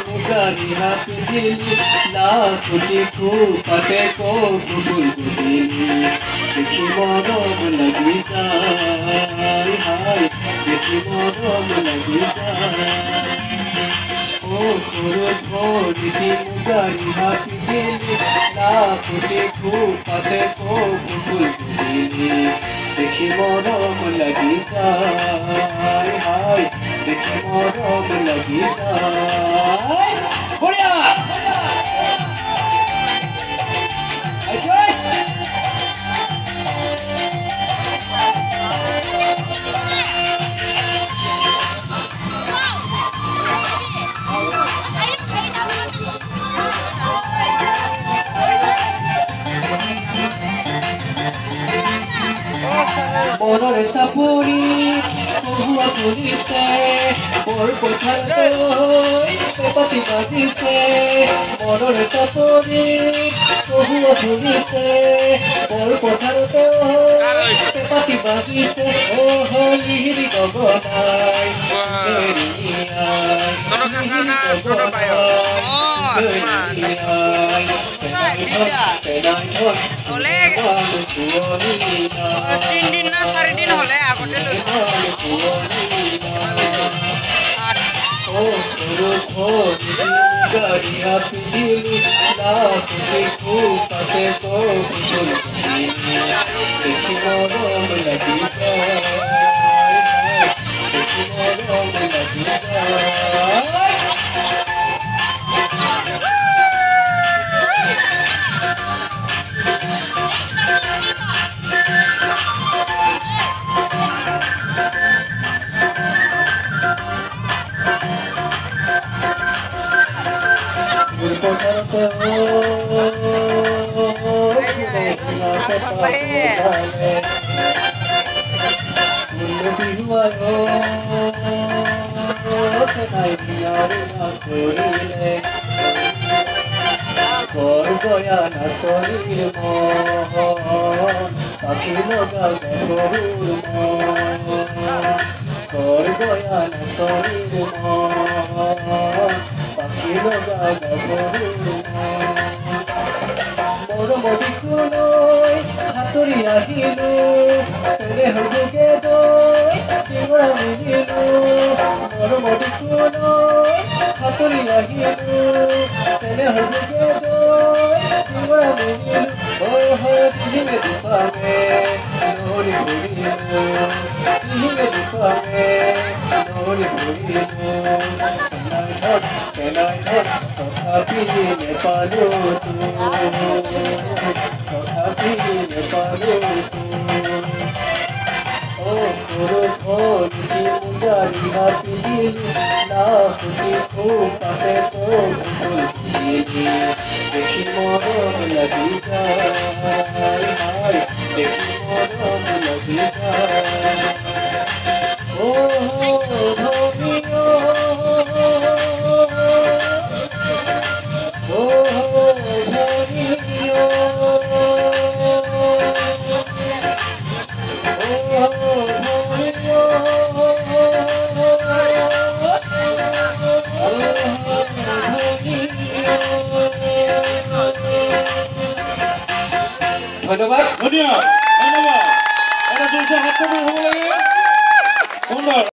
মুগারি হাতি দিলি লাখটি খুপাতে কবুল দিলি দেখি মরম লাগি যায় হায় দেখি মরম লাগি যায় ও করো ধরি মুগারি হাতি দিলি লাখটি খুপাতে কবুল দিলি দেখি মরম লাগি যায় হায় দেখি মরম লাগি যায় বড়িয়া মনৰ চাপৰি বহুৱা ফুলিছে বৰ পথাৰলৈ পেপাতি বাজিছে মনৰ চাপৰি বহুৱা ফুলিছে বৰ পথাৰলৈ পেপাতি বাজিছে অ হলিৰি গগনাই তিনদিন না 4 দিন হলে আগতে গাড়িয়া পিলি লাখি খুপাতে কবুল দেখি মরম লাগি যায় দেখি মরম লাগি যায় গয়ানা শরীর মন পাখি লগা গরুর মন গয়ানা শরীর মন পাখি লগা গরুর মরমদি কুলৈ হাতৰি আহিলো স্নেহ যোগে দৈ টিঙৰা মিলিলো মৰমদি কুলৈ হাতৰি আহিলো স্নেহ যোগে দৈ টিঙৰা মিলিলো দিহিমে দুপামে নহৰি ফুৰিলো দিহিমে দুপামে নহৰি ফুৰিলো চেনাই ধৰ তথাপি নেপালো তথাপি নেপালো ও করো ধরি মুগারি হাতি দিলি লাখটি খুপাতে কবুল দিলি দেখি মরম লাগি যায় হায় দেখি মরম লাগি যায় ও ধরিও ও ধরিও ধন্যবাদ ধন্যবাদ এটা জোৰছে হাত হ'ব লাগে সুন্দৰ।